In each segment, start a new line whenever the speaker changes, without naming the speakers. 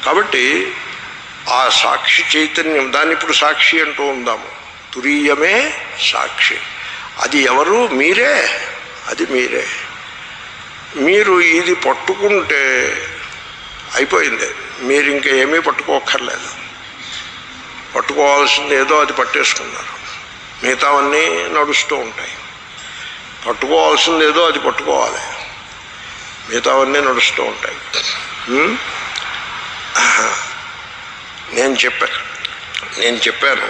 కాబట్టి ఆ సాక్షి చైతన్యం, దాన్ని ఇప్పుడు సాక్షి అంటూ ఉందాము. తురీయమే సాక్షి. అది ఎవరు? మీరే. అది మీరే. మీరు ఇది పట్టుకుంటే అయిపోయింది, మీరు ఇంకా ఏమీ పట్టుకోక్కర్లేదు. పట్టుకోవాల్సింది ఏదో అది పట్టేసుకున్నారు, మిగతావన్నీ నడుస్తూ ఉంటాయి. పట్టుకోవాల్సింది ఏదో అది పట్టుకోవాలి, మిగతావన్నీ నడుస్తూ ఉంటాయి. నేను చెప్పాను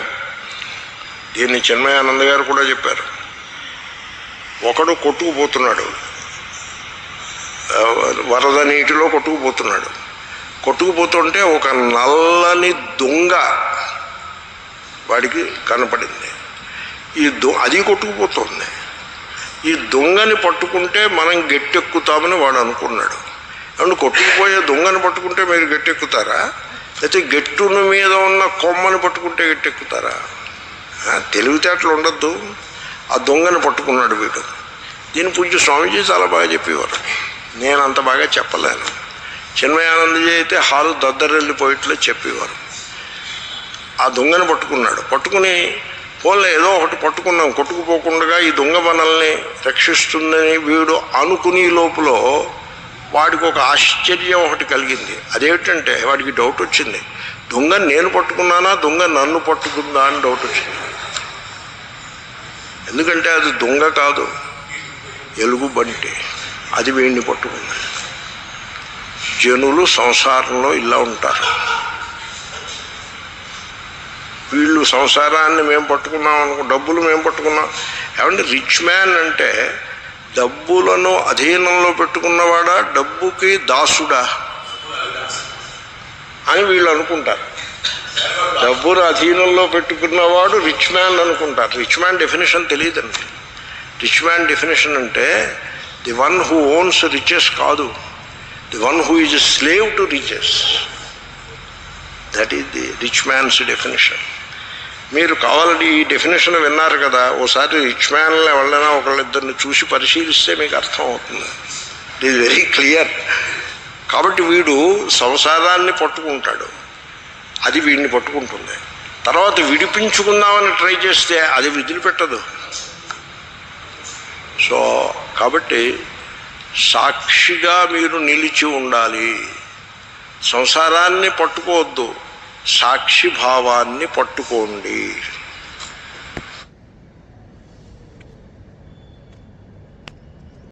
దీన్ని చిన్మయానంద గారు కూడా చెప్పారు. ఒకడు కొట్టుకుపోతున్నాడు, వరద నీటిలో కొట్టుకుపోతున్నాడు. కొట్టుకుపోతుంటే ఒక నల్లని దొంగ వాడికి కనపడింది. అది కొట్టుకుపోతుంది. ఈ దొంగని పట్టుకుంటే మనం గట్టెక్కుతామని వాడు అనుకున్నాడు. ఏమంటే కొట్టుకుపోయే దొంగని పట్టుకుంటే మీరు గట్టెక్కుతారా, లేకపోతే గట్టును మీద ఉన్న కొమ్మని పట్టుకుంటే గట్టెక్కుతారా? తెలివితేటలు ఉండద్దు. ఆ దొంగని పట్టుకున్నాడు వీడు. దీని పూజ్య స్వామీజీ చాలా బాగా చెప్పేవారు, నేను అంత బాగా చెప్పలేను. చిన్మయానందజీ అయితే హాలు దద్దరెళ్ళిపోయేట్లే చెప్పేవారు. ఆ దొంగని పట్టుకున్నాడు. పట్టుకుని పోలే ఏదో ఒకటి పట్టుకున్నాం, కొట్టుకుపోకుండా ఈ దొంగ మనల్ని రక్షిస్తుందని వీడు అనుకునే లోపల వాడికి ఒక ఆశ్చర్యం ఒకటి కలిగింది. అదేమిటంటే వాడికి డౌట్ వచ్చింది, దొంగ నేను పట్టుకున్నానా, దొంగ నన్ను పట్టుకుందా అని డౌట్ వచ్చింది. ఎందుకంటే అది దొంగ కాదు, ఎలుగుబంటి. అది వీడిని పట్టుకుంది. జనులు సంసారంలో ఇలా ఉంటారు. వీళ్ళు సంసారాన్ని మేము పట్టుకున్నాం అనుకో, డబ్బులు మేము పట్టుకున్నాం. ఏమంటే రిచ్ మ్యాన్ అంటే డబ్బులను అధీనంలో పెట్టుకున్నవాడా, డబ్బుకి దాసుడా అని వీళ్ళు అనుకుంటారు. డబ్బును అధీనంలో పెట్టుకున్నవాడు రిచ్ మ్యాన్ అనుకుంటారు. రిచ్ మ్యాన్ డెఫినేషన్ తెలియదండి. రిచ్ మ్యాన్ డెఫినేషన్ అంటే the one who owns riches కాదు, the one who is slave to riches. That is the rich man's definition. మీరు కావాలని ఈ డెఫినేషన్ విన్నారు కదా, ఓసారి రిచ్ మ్యాన్లు ఎవరైనా ఒకళ్ళిద్దరిని చూసి పరిశీలిస్తే మీకు అర్థం అవుతుంది. It is very clear. కాబట్టి వీడు సంసారాన్ని పట్టుకుంటాడు, అది వీడిని పట్టుకుంటుంది. తర్వాత విడిపించుకుందామని ట్రై చేస్తే అది వదిలిపెట్టదు. సో కాబట్టి సాక్షిగా మీరు నిలిచి ఉండాలి. సంసారాన్ని పట్టుకోవద్దు, సాక్షి భావాన్ని పట్టుకోండి.